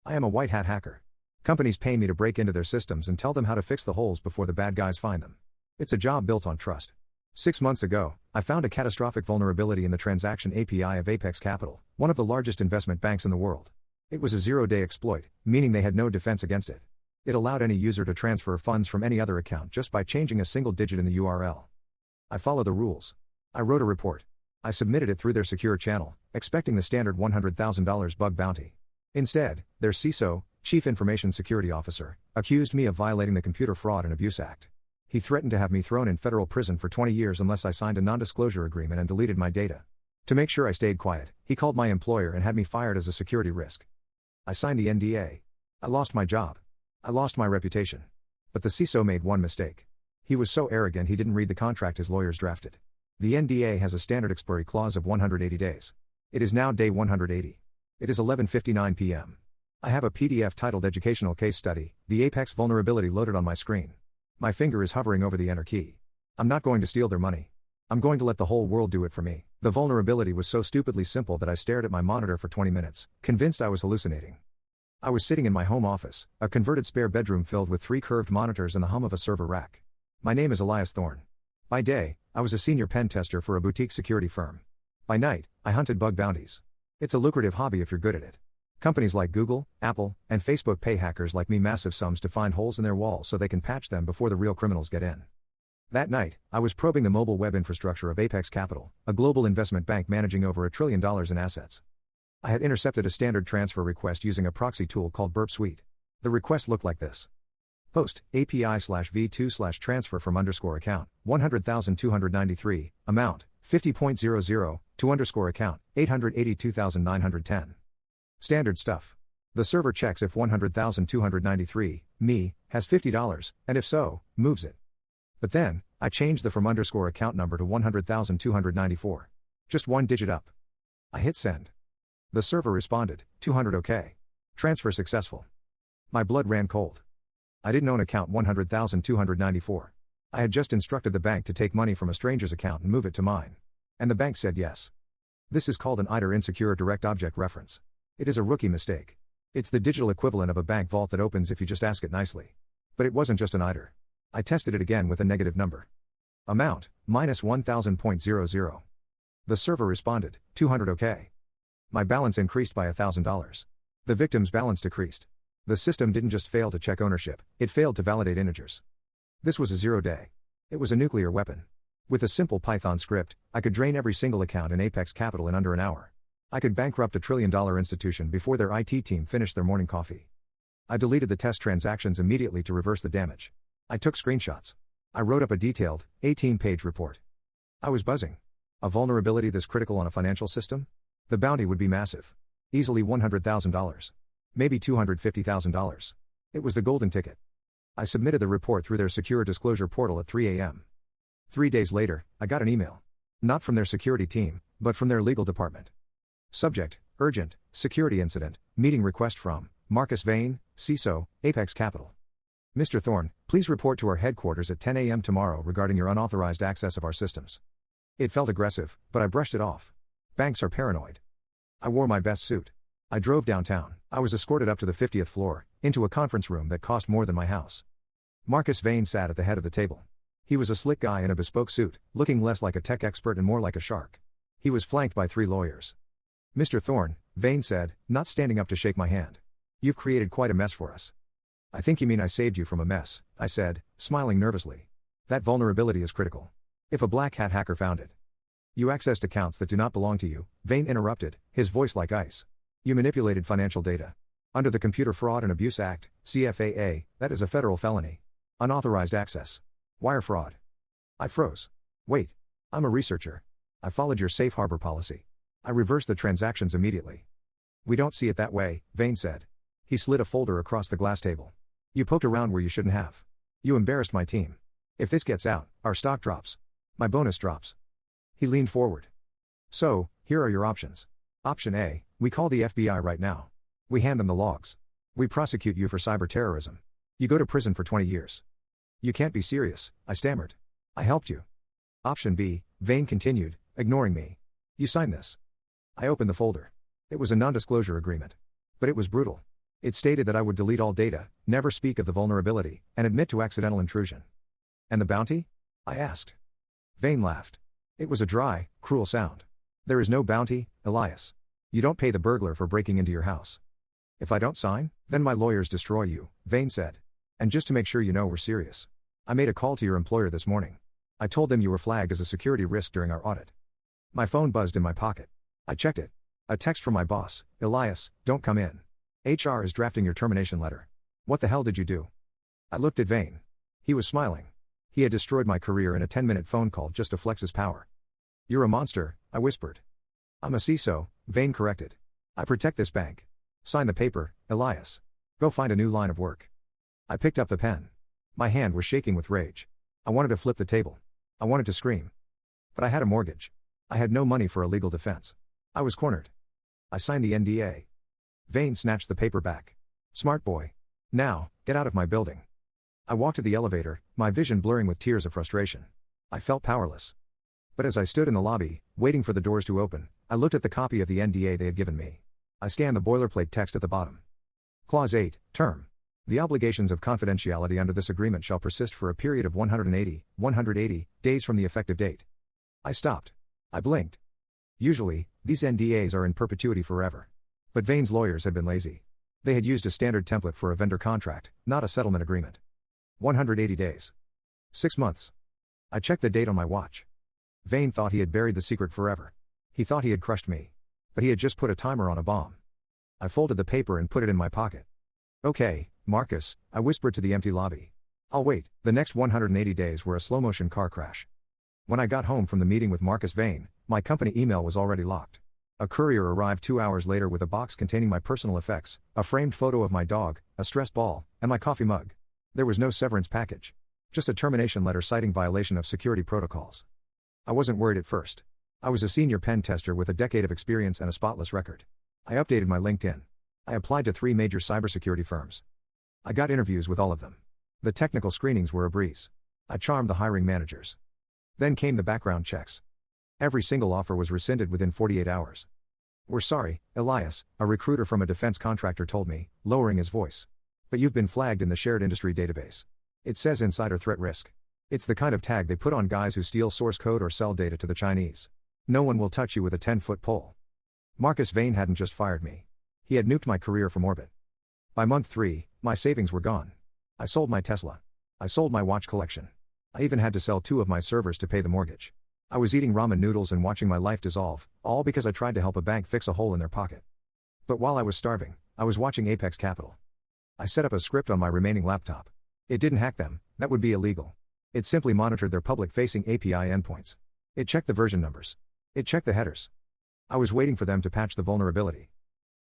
I am a white hat hacker. Companies pay me to break into their systems and tell them how to fix the holes before the bad guys find them. It's a job built on trust. 6 months ago, I found a catastrophic vulnerability in the transaction API of Apex Capital, one of the largest investment banks in the world. It was a zero-day exploit, meaning they had no defense against it. It allowed any user to transfer funds from any other account just by changing a single digit in the URL. I followed the rules. I wrote a report. I submitted it through their secure channel, expecting the standard $100,000 bug bounty. Instead, their CISO, Chief Information Security Officer, accused me of violating the Computer Fraud and Abuse Act. He threatened to have me thrown in federal prison for 20 years unless I signed a non-disclosure agreement and deleted my data. To make sure I stayed quiet, he called my employer and had me fired as a security risk. I signed the NDA. I lost my job. I lost my reputation. But the CISO made one mistake. He was so arrogant he didn't read the contract his lawyers drafted. The NDA has a standard expiry clause of 180 days. It is now day 180. It is 11:59 p.m. I have a PDF titled Educational Case Study, the Apex vulnerability loaded on my screen. My finger is hovering over the enter key. I'm not going to steal their money. I'm going to let the whole world do it for me. The vulnerability was so stupidly simple that I stared at my monitor for 20 minutes, convinced I was hallucinating. I was sitting in my home office, a converted spare bedroom filled with 3 curved monitors and the hum of a server rack. My name is Elias Thorne. By day, I was a senior pen tester for a boutique security firm. By night, I hunted bug bounties. It's a lucrative hobby if you're good at it. Companies like Google, Apple, and Facebook pay hackers like me massive sums to find holes in their walls so they can patch them before the real criminals get in. That night, I was probing the mobile web infrastructure of Apex Capital, a global investment bank managing over $1 trillion in assets. I had intercepted a standard transfer request using a proxy tool called Burp Suite. The request looked like this. Post, API/v2/transfer from _account, 100,293, amount, 50.00, to _account, 882,910. Standard stuff. The server checks if 100,293, me, has $50, and if so, moves it. But then, I changed the from _account number to 100,294. Just one digit up. I hit send. The server responded, 200 OK. Transfer successful. My blood ran cold. I didn't own account 100,294. I had just instructed the bank to take money from a stranger's account and move it to mine. And the bank said yes. This is called an IDR insecure direct object reference. It is a rookie mistake. It's the digital equivalent of a bank vault that opens if you just ask it nicely. But it wasn't just an IDR. I tested it again with a negative number. Amount, minus 1,000.00. The server responded, 200 OK. My balance increased by $1,000. The victim's balance decreased. The system didn't just fail to check ownership, it failed to validate integers. This was a 0-day. It was a nuclear weapon. With a simple Python script, I could drain every single account in Apex Capital in under an hour. I could bankrupt a $1 trillion institution before their IT team finished their morning coffee. I deleted the test transactions immediately to reverse the damage. I took screenshots. I wrote up a detailed, 18-page report. I was buzzing. A vulnerability this critical on a financial system? The bounty would be massive. Easily $100,000. Maybe $250,000. It was the golden ticket. I submitted the report through their secure disclosure portal at 3 a.m. 3 days later, I got an email. Not from their security team, but from their legal department. Subject, urgent, security incident, meeting request from Marcus Vane, CISO, Apex Capital. Mr. Thorne, please report to our headquarters at 10 a.m. tomorrow regarding your unauthorized access of our systems. It felt aggressive, but I brushed it off. Banks are paranoid. I wore my best suit. I drove downtown. I was escorted up to the 50th floor, into a conference room that cost more than my house. Marcus Vane sat at the head of the table. He was a slick guy in a bespoke suit, looking less like a tech expert and more like a shark. He was flanked by 3 lawyers. Mr. Thorne, Vane said, not standing up to shake my hand. You've created quite a mess for us. I think you mean I saved you from a mess, I said, smiling nervously. That vulnerability is critical. If a black hat hacker found it. You accessed accounts that do not belong to you, Vane interrupted, his voice like ice. You manipulated financial data. Under the Computer Fraud and Abuse Act, CFAA, that is a federal felony. Unauthorized access. Wire fraud. I froze. Wait. I'm a researcher. I followed your safe harbor policy. I reversed the transactions immediately. We don't see it that way, Vane said. He slid a folder across the glass table. You poked around where you shouldn't have. You embarrassed my team. If this gets out, our stock drops. My bonus drops. He leaned forward. So, here are your options. Option A, we call the FBI right now. We hand them the logs. We prosecute you for cyber terrorism. You go to prison for 20 years. You can't be serious, I stammered. I helped you. Option B, Vane continued, ignoring me. You sign this. I opened the folder. It was a non-disclosure agreement. But it was brutal. It stated that I would delete all data, never speak of the vulnerability, and admit to accidental intrusion. And the bounty? I asked. Vane laughed. It was a dry, cruel sound. There is no bounty, Elias. You don't pay the burglar for breaking into your house. If I don't sign, then my lawyers destroy you, Vane said. And just to make sure you know we're serious. I made a call to your employer this morning. I told them you were flagged as a security risk during our audit. My phone buzzed in my pocket. I checked it. A text from my boss, Elias, don't come in. HR is drafting your termination letter. What the hell did you do? I looked at Vane. He was smiling. He had destroyed my career in a 10-minute phone call just to flex his power. You're a monster, I whispered. I'm a CISO, Vane corrected. I protect this bank. Sign the paper, Elias. Go find a new line of work. I picked up the pen. My hand was shaking with rage. I wanted to flip the table. I wanted to scream. But I had a mortgage. I had no money for a legal defense. I was cornered. I signed the NDA. Vane snatched the paper back. Smart boy. Now, get out of my building. I walked to the elevator, my vision blurring with tears of frustration. I felt powerless. But as I stood in the lobby, waiting for the doors to open, I looked at the copy of the NDA they had given me. I scanned the boilerplate text at the bottom. Clause 8, term. The obligations of confidentiality under this agreement shall persist for a period of 180 days from the effective date. I stopped. I blinked. Usually, these NDAs are in perpetuity forever. But Vane's lawyers had been lazy. They had used a standard template for a vendor contract, not a settlement agreement. 180 days. 6 months. I checked the date on my watch. Vane thought he had buried the secret forever. He thought he had crushed me. But he had just put a timer on a bomb. I folded the paper and put it in my pocket. Okay, Marcus, I whispered to the empty lobby. I'll wait. The next 180 days were a slow-motion car crash. When I got home from the meeting with Marcus Vane, my company email was already locked. A courier arrived 2 hours later with a box containing my personal effects, a framed photo of my dog, a stress ball, and my coffee mug. There was no severance package. Just a termination letter citing violation of security protocols. I wasn't worried at first. I was a senior pen tester with a decade of experience and a spotless record. I updated my LinkedIn. I applied to 3 major cybersecurity firms. I got interviews with all of them. The technical screenings were a breeze. I charmed the hiring managers. Then came the background checks. Every single offer was rescinded within 48 hours. We're sorry, Elias, a recruiter from a defense contractor told me, lowering his voice. But you've been flagged in the shared industry database. It says insider threat risk. It's the kind of tag they put on guys who steal source code or sell data to the Chinese. No one will touch you with a 10-foot pole. Marcus Vane hadn't just fired me. He had nuked my career from orbit. By month 3, my savings were gone. I sold my Tesla. I sold my watch collection. I even had to sell 2 of my servers to pay the mortgage. I was eating ramen noodles and watching my life dissolve, all because I tried to help a bank fix a hole in their pocket. But while I was starving, I was watching Apex Capital. I set up a script on my remaining laptop. It didn't hack them, that would be illegal. It simply monitored their public-facing API endpoints. It checked the version numbers. It checked the headers. I was waiting for them to patch the vulnerability.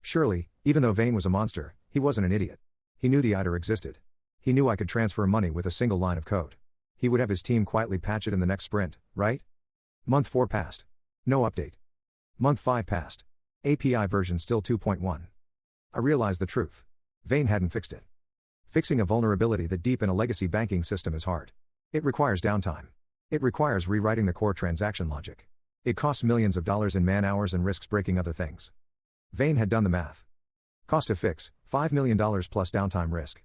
Surely, even though Vane was a monster, he wasn't an idiot. He knew the IDER existed. He knew I could transfer money with a single line of code. He would have his team quietly patch it in the next sprint, right? Month 4 passed. No update. Month 5 passed. API version still 2.1. I realized the truth. Vane hadn't fixed it. Fixing a vulnerability that deep in a legacy banking system is hard. It requires downtime. It requires rewriting the core transaction logic. It costs millions of dollars in man-hours and risks breaking other things. Vane had done the math. Cost to fix, $5 million plus downtime risk.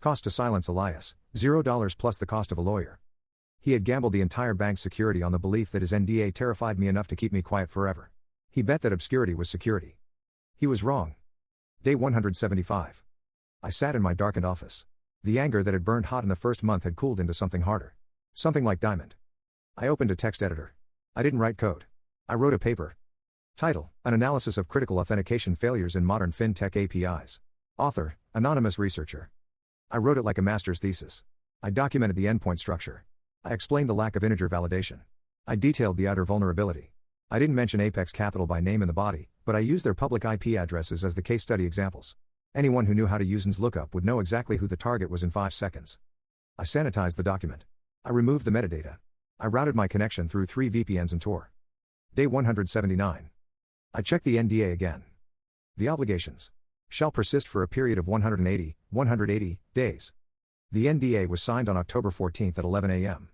Cost to silence Elias, $0 plus the cost of a lawyer. He had gambled the entire bank's security on the belief that his NDA terrified me enough to keep me quiet forever. He bet that obscurity was security. He was wrong. Day 175. I sat in my darkened office. The anger that had burned hot in the first month had cooled into something harder. Something like diamond. I opened a text editor. I didn't write code. I wrote a paper. Title: An Analysis of Critical Authentication Failures in Modern FinTech APIs. Author: Anonymous Researcher. I wrote it like a master's thesis. I documented the endpoint structure. I explained the lack of integer validation. I detailed the IDER vulnerability. I didn't mention Apex Capital by name in the body, but I used their public IP addresses as the case study examples. Anyone who knew how to use n's lookup would know exactly who the target was in 5 seconds. I sanitized the document. I removed the metadata. I routed my connection through 3 VPNs and Tor. Day 179. I checked the NDA again. The obligations shall persist for a period of 180 days. The NDA was signed on October 14 at 11 a.m.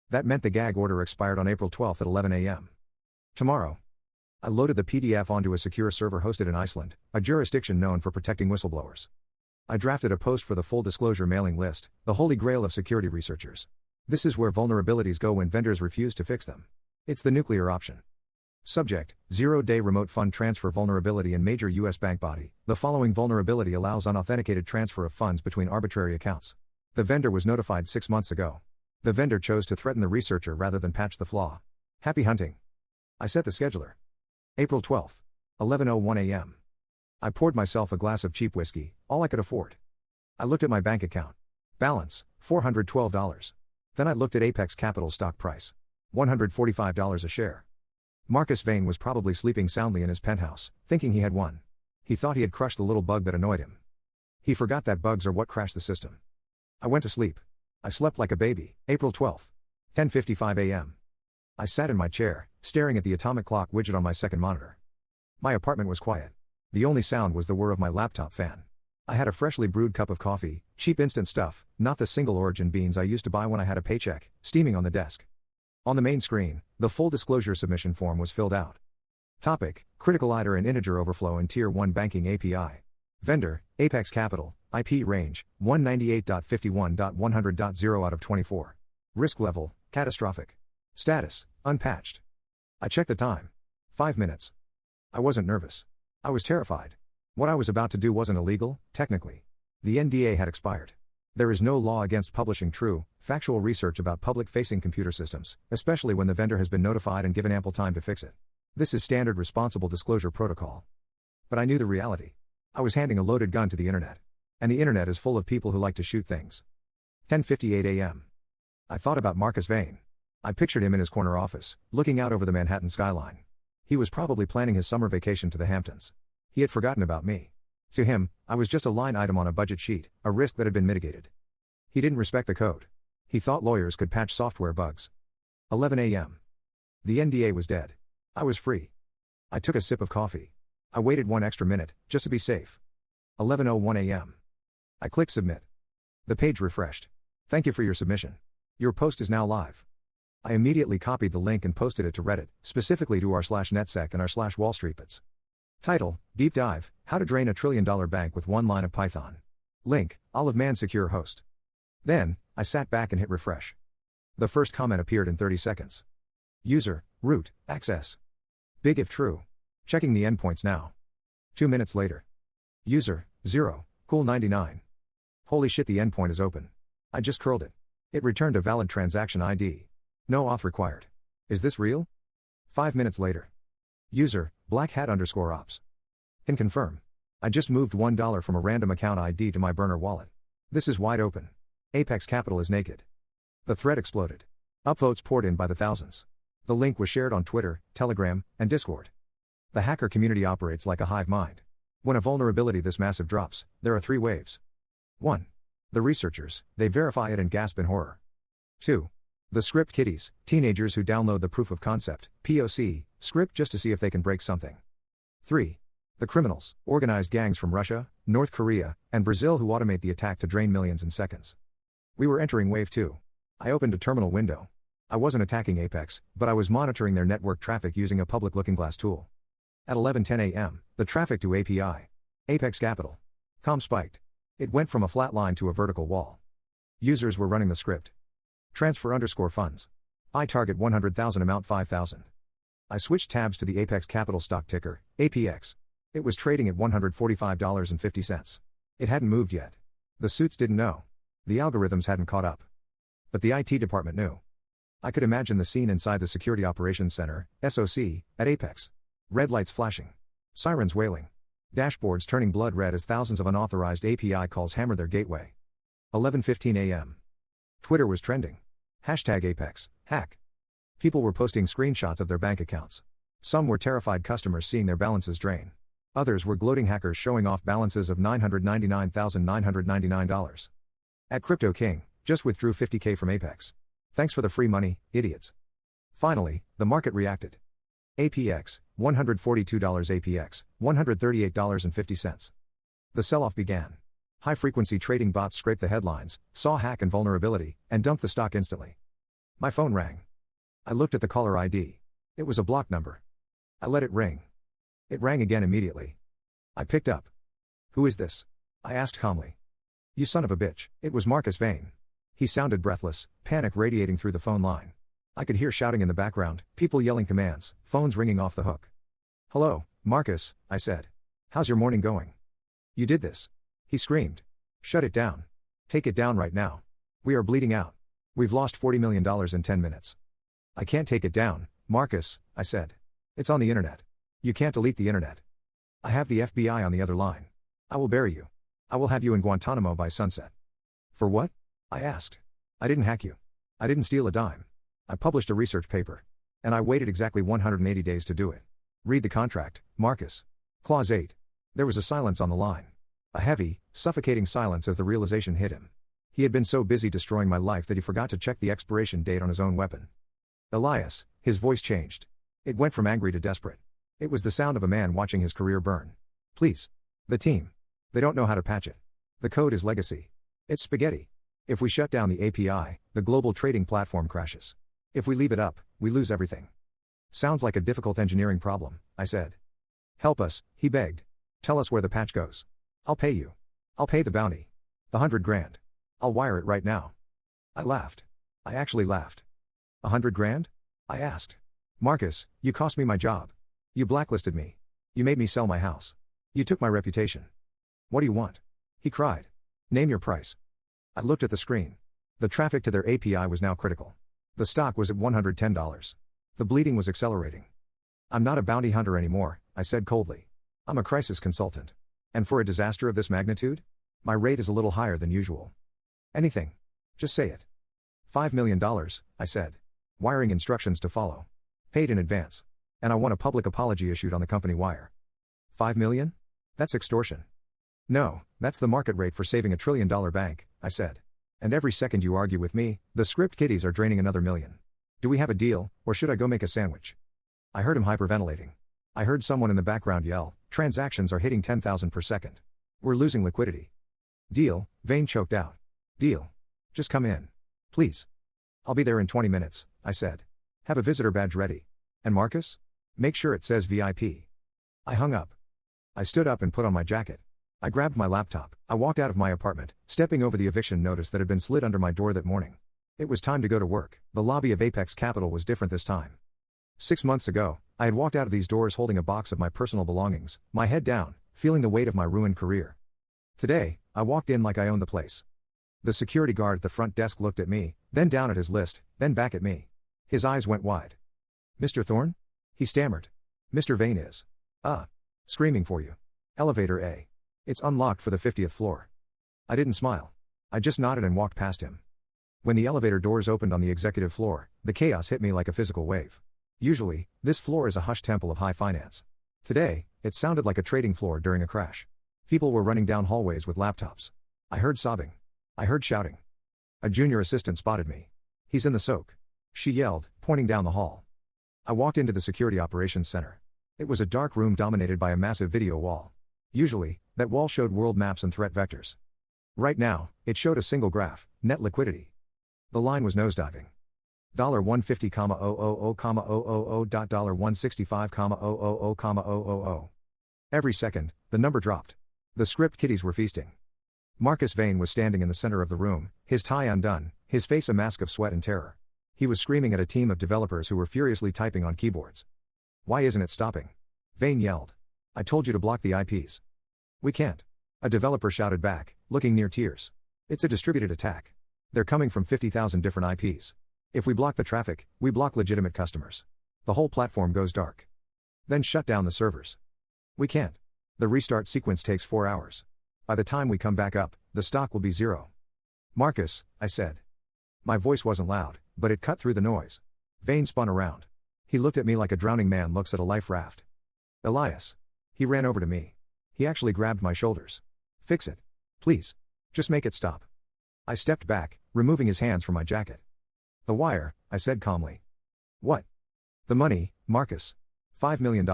That meant the gag order expired on April 12 at 11 a.m. Tomorrow. I loaded the PDF onto a secure server hosted in Iceland, a jurisdiction known for protecting whistleblowers. I drafted a post for the full disclosure mailing list, the holy grail of security researchers. This is where vulnerabilities go when vendors refuse to fix them. It's the nuclear option. Subject: 0-day remote fund transfer vulnerability in major U.S. bank body. The following vulnerability allows unauthenticated transfer of funds between arbitrary accounts. The vendor was notified 6 months ago. The vendor chose to threaten the researcher rather than patch the flaw. Happy hunting. I set the scheduler. April 12. 11:01 a.m. I poured myself a glass of cheap whiskey, all I could afford. I looked at my bank account. Balance: $412. Then I looked at Apex Capital's stock price. $145 a share. Marcus Vane was probably sleeping soundly in his penthouse, thinking he had won. He thought he had crushed the little bug that annoyed him. He forgot that bugs are what crashed the system. I went to sleep. I slept like a baby. April 12. 10:55 a.m. I sat in my chair, staring at the atomic clock widget on my second monitor. My apartment was quiet. The only sound was the whir of my laptop fan. I had a freshly brewed cup of coffee, cheap instant stuff, not the single origin beans I used to buy when I had a paycheck, steaming on the desk. On the main screen, the full disclosure submission form was filled out. Topic: critical IDR and integer overflow in Tier 1 banking API. Vendor: Apex Capital, IP range, 198.51.100.0 out of 24. Risk level: catastrophic. Status: unpatched. I checked the time. 5 minutes. I wasn't nervous. I was terrified. What I was about to do wasn't illegal, technically. The NDA had expired. There is no law against publishing true, factual research about public-facing computer systems, especially when the vendor has been notified and given ample time to fix it. This is standard responsible disclosure protocol. But I knew the reality. I was handing a loaded gun to the internet. And the internet is full of people who like to shoot things. 10:58 a.m. I thought about Marcus Vane. I pictured him in his corner office, looking out over the Manhattan skyline. He was probably planning his summer vacation to the Hamptons. He had forgotten about me. To him, I was just a line item on a budget sheet, a risk that had been mitigated. He didn't respect the code. He thought lawyers could patch software bugs. 11 a.m. The NDA was dead. I was free. I took a sip of coffee. I waited 1 extra minute, just to be safe. 11:01 a.m. I clicked submit. The page refreshed. Thank you for your submission. Your post is now live. I immediately copied the link and posted it to Reddit, specifically to r/netsec and r/wallstreetbits. Title: Deep Dive, How to Drain a $1 Trillion Bank with One Line of Python. Link: Olive Man Secure Host. Then, I sat back and hit refresh. The first comment appeared in 30 seconds. User: root, access. Big if true. Checking the endpoints now. 2 minutes later. User: 0, cool 99. Holy shit, the endpoint is open. I just curled it. It returned a valid transaction ID. No auth required. Is this real? 5 minutes later. User: blackhat_ops. Can confirm. I just moved $1 from a random account ID to my burner wallet. This is wide open. Apex Capital is naked. The thread exploded. Upvotes poured in by the thousands. The link was shared on Twitter, Telegram, and Discord. The hacker community operates like a hive mind. When a vulnerability this massive drops, there are 3 waves. 1. The researchers, they verify it and gasp in horror. 2. The script kiddies, teenagers who download the proof of concept, POC, script just to see if they can break something. 3. The criminals, organized gangs from Russia, North Korea, and Brazil who automate the attack to drain millions in seconds. We were entering wave 2. I opened a terminal window. I wasn't attacking Apex, but I was monitoring their network traffic using a public looking glass tool. At 11:10 a.m., the traffic to API. Apex Capital. Com spiked. It went from a flat line to a vertical wall. Users were running the script. Transfer_funds. I target 100,000 amount 5,000. I switched tabs to the Apex Capital stock ticker, APX. It was trading at $145.50. It hadn't moved yet. The suits didn't know. The algorithms hadn't caught up. But the IT department knew. I could imagine the scene inside the Security Operations Center, SOC, at Apex. Red lights flashing. Sirens wailing. Dashboards turning blood red as thousands of unauthorized API calls hammer their gateway. 11:15 a.m. Twitter was trending. #Apex, hack. People were posting screenshots of their bank accounts. Some were terrified customers seeing their balances drain. Others were gloating hackers showing off balances of $999,999. At Crypto King, just withdrew $50K from Apex. Thanks for the free money, idiots. Finally, the market reacted. APX, $142 APX, $138.50. The sell-off began. High-frequency trading bots scraped the headlines, saw hack and vulnerability, and dumped the stock instantly. My phone rang. I looked at the caller ID. It was a blocked number. I let it ring. It rang again immediately. I picked up. Who is this? I asked calmly. You son of a bitch. It was Marcus Vane. He sounded breathless, panic radiating through the phone line. I could hear shouting in the background, people yelling commands, phones ringing off the hook. Hello, Marcus, I said. How's your morning going? You did this. He screamed. Shut it down. Take it down right now. We are bleeding out. We've lost $40 million in 10 minutes. I can't take it down, Marcus, I said. It's on the internet. You can't delete the internet. I have the FBI on the other line. I will bury you. I will have you in Guantanamo by sunset. For what? I asked. I didn't hack you. I didn't steal a dime. I published a research paper. And I waited exactly 180 days to do it. Read the contract, Marcus. Clause 8. There was a silence on the line. A heavy, suffocating silence as the realization hit him. He had been so busy destroying my life that he forgot to check the expiration date on his own weapon. Elias, his voice changed. It went from angry to desperate. It was the sound of a man watching his career burn. Please. The team. They don't know how to patch it. The code is legacy. It's spaghetti. If we shut down the API, the global trading platform crashes. If we leave it up, we lose everything. Sounds like a difficult engineering problem, I said. Help us, he begged. Tell us where the patch goes. I'll pay you. I'll pay the bounty. The $100,000. I'll wire it right now. I laughed. I actually laughed. $100,000? I asked. Marcus, you cost me my job. You blacklisted me. You made me sell my house. You took my reputation. What do you want? He cried. Name your price. I looked at the screen. The traffic to their API was now critical. The stock was at $110. The bleeding was accelerating. I'm not a bounty hunter anymore, I said coldly. I'm a crisis consultant. And for a disaster of this magnitude? My rate is a little higher than usual. Anything. Just say it. $5 million, I said. Wiring instructions to follow. Paid in advance. And I want a public apology issued on the company wire. $5 million? That's extortion. No, that's the market rate for saving $1 trillion bank, I said. And every second you argue with me, the script kiddies are draining another million. Do we have a deal, or should I go make a sandwich? I heard him hyperventilating. I heard someone in the background yell, transactions are hitting 10,000 per second. We're losing liquidity. Deal, Vane choked out. Deal. Just come in. Please. I'll be there in 20 minutes, I said. Have a visitor badge ready. And Marcus? Make sure it says VIP. I hung up. I stood up and put on my jacket. I grabbed my laptop. I walked out of my apartment, stepping over the eviction notice that had been slid under my door that morning. It was time to go to work. The lobby of Apex Capital was different this time. 6 months ago, I had walked out of these doors holding a box of my personal belongings, my head down, feeling the weight of my ruined career. Today, I walked in like I owned the place. The security guard at the front desk looked at me, then down at his list, then back at me. His eyes went wide. Mr. Thorne? He stammered. Mr. Vane is. Screaming for you. Elevator A. It's unlocked for the 50th floor. I didn't smile. I just nodded and walked past him. When the elevator doors opened on the executive floor, the chaos hit me like a physical wave. Usually, this floor is a hushed temple of high finance. Today, it sounded like a trading floor during a crash. People were running down hallways with laptops. I heard sobbing. I heard shouting. A junior assistant spotted me. He's in the soak. She yelled, pointing down the hall. I walked into the security operations center. It was a dark room dominated by a massive video wall. Usually, that wall showed world maps and threat vectors. Right now, it showed a single graph, net liquidity. The line was nosediving. $150,000,000.$165,000,000. Every second, the number dropped. The script kiddies were feasting. Marcus Vane was standing in the center of the room, his tie undone, his face a mask of sweat and terror. He was screaming at a team of developers who were furiously typing on keyboards. Why isn't it stopping? Vane yelled. I told you to block the IPs. We can't. A developer shouted back, looking near tears. It's a distributed attack. They're coming from 50,000 different IPs. If we block the traffic, we block legitimate customers. The whole platform goes dark. Then shut down the servers. We can't. The restart sequence takes 4 hours. By the time we come back up, the stock will be zero. Marcus, I said. My voice wasn't loud, but it cut through the noise. Vane spun around. He looked at me like a drowning man looks at a life raft. Elias. He ran over to me. He actually grabbed my shoulders. Fix it. Please. Just make it stop. I stepped back, removing his hands from my jacket. The wire, I said calmly. What? The money, Marcus. $5 million.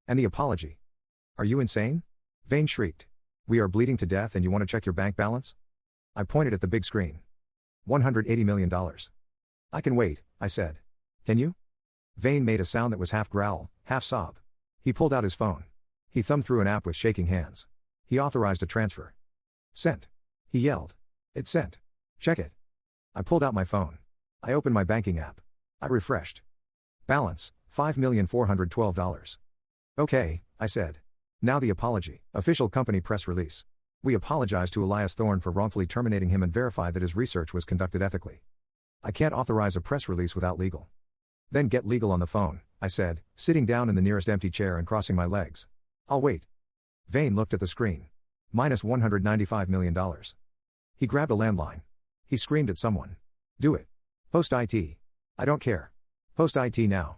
And the apology. Are you insane? Vane shrieked. We are bleeding to death and you want to check your bank balance? I pointed at the big screen. $180 million. I can wait, I said. Can you? Vane made a sound that was half growl, half sob. He pulled out his phone. He thumbed through an app with shaking hands. He authorized a transfer. Sent. He yelled. It sent. Check it. I pulled out my phone. I opened my banking app. I refreshed. Balance, $5,412. Okay, I said. Now the apology. Official company press release. We apologize to Elias Thorne for wrongfully terminating him and verify that his research was conducted ethically. I can't authorize a press release without legal. Then get legal on the phone, I said, sitting down in the nearest empty chair and crossing my legs. I'll wait. Vane looked at the screen. Minus $195 million. He grabbed a landline. He screamed at someone. Do it. Post IT. I don't care. Post IT now.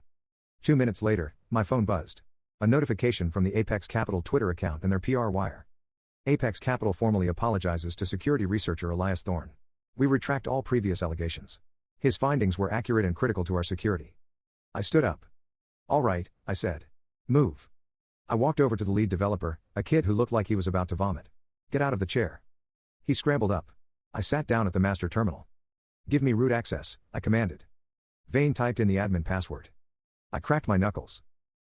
2 minutes later, my phone buzzed. A notification from the Apex Capital Twitter account and their PR wire. Apex Capital formally apologizes to security researcher Elias Thorne. We retract all previous allegations. His findings were accurate and critical to our security. I stood up. All right, I said. Move. I walked over to the lead developer, a kid who looked like he was about to vomit. Get out of the chair. He scrambled up. I sat down at the master terminal. Give me root access, I commanded. Vane typed in the admin password. I cracked my knuckles.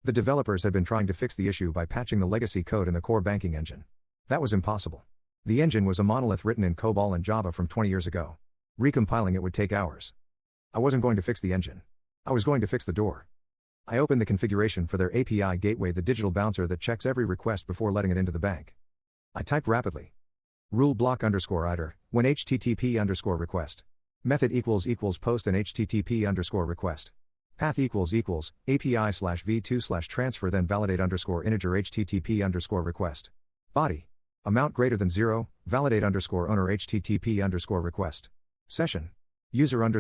The developers had been trying to fix the issue by patching the legacy code in the core banking engine. That was impossible. The engine was a monolith written in COBOL and Java from 20 years ago. Recompiling it would take hours. I wasn't going to fix the engine. I was going to fix the door. I opened the configuration for their API gateway, the digital bouncer that checks every request before letting it into the bank. I typed rapidly. Rule block _iter, when HTTP _request. Method == post and HTTP _request. Path == API/v2/transfer then validate _integer HTTP _request. Body. Amount greater than 0, validate _owner HTTP _request. Session. User _it ==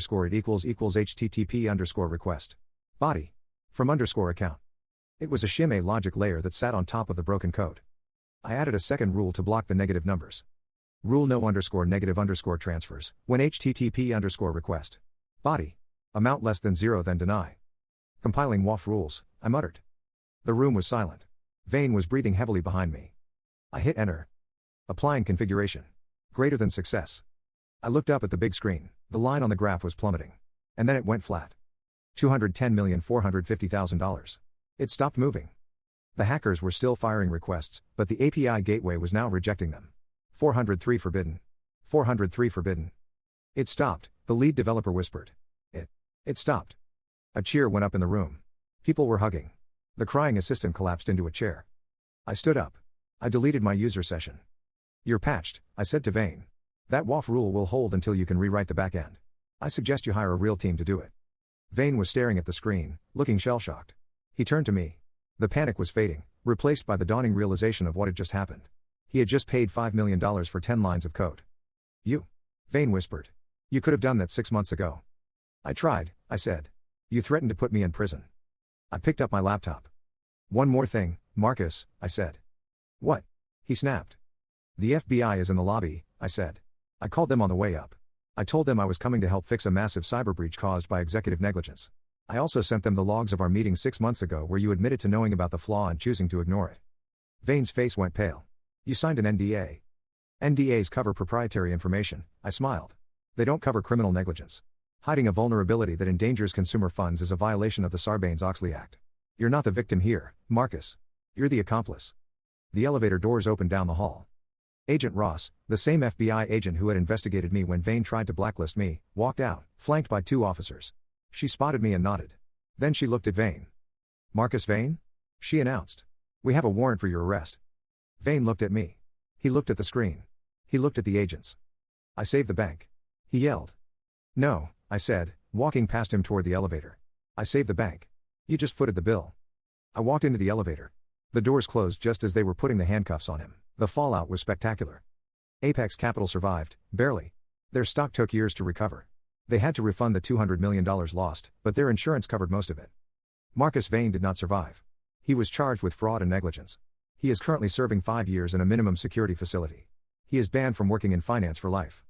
HTTP _request. Body. From _account. It was a shim logic layer that sat on top of the broken code. I added a second rule to block the negative numbers. Rule no _negative _transfers, when HTTP _request. Body. Amount less than 0 then deny. Compiling WAF rules, I muttered. The room was silent. Vane was breathing heavily behind me. I hit enter. Applying configuration. Greater than success. I looked up at the big screen. The line on the graph was plummeting. And then it went flat. $210,450,000. It stopped moving. The hackers were still firing requests, but the API gateway was now rejecting them. 403 forbidden. 403 forbidden. It stopped, the lead developer whispered. It stopped. A cheer went up in the room. People were hugging. The crying assistant collapsed into a chair. I stood up. I deleted my user session. You're patched, I said to Vane. That WAF rule will hold until you can rewrite the backend. I suggest you hire a real team to do it. Vane was staring at the screen, looking shell-shocked. He turned to me. The panic was fading, replaced by the dawning realization of what had just happened. He had just paid $5 million for 10 lines of code. You. Vane whispered. You could have done that 6 months ago. I tried, I said. You threatened to put me in prison. I picked up my laptop. One more thing, Marcus, I said. What? He snapped. The FBI is in the lobby, I said. I called them on the way up. I told them I was coming to help fix a massive cyber breach caused by executive negligence. I also sent them the logs of our meeting 6 months ago where you admitted to knowing about the flaw and choosing to ignore it. Vane's face went pale. You signed an NDA. NDAs cover proprietary information, I smiled. They don't cover criminal negligence. Hiding a vulnerability that endangers consumer funds is a violation of the Sarbanes-Oxley Act. You're not the victim here, Marcus. You're the accomplice. The elevator doors opened down the hall. Agent Ross, the same FBI agent who had investigated me when Vane tried to blacklist me, walked out, flanked by 2 officers. She spotted me and nodded. Then she looked at Vane. Marcus Vane? She announced. We have a warrant for your arrest. Vane looked at me. He looked at the screen. He looked at the agents. I saved the bank. He yelled. No, I said, walking past him toward the elevator. I saved the bank. You just footed the bill. I walked into the elevator. The doors closed just as they were putting the handcuffs on him. The fallout was spectacular. Apex Capital survived, barely. Their stock took years to recover. They had to refund the $200 million lost, but their insurance covered most of it. Marcus Vane did not survive. He was charged with fraud and negligence. He is currently serving 5 years in a minimum security facility. He is banned from working in finance for life.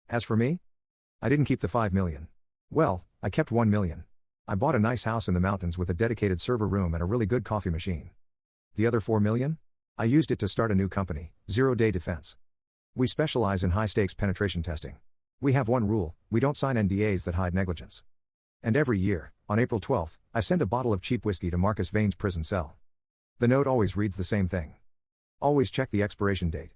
As for me? I didn't keep the $5 million. Well, I kept $1 million. I bought a nice house in the mountains with a dedicated server room and a really good coffee machine. The other $4 million? I used it to start a new company, Zero Day Defense. We specialize in high-stakes penetration testing. We have one rule: we don't sign NDAs that hide negligence. And every year, on April 12th, I send a bottle of cheap whiskey to Marcus Vane's prison cell. The note always reads the same thing. Always check the expiration date.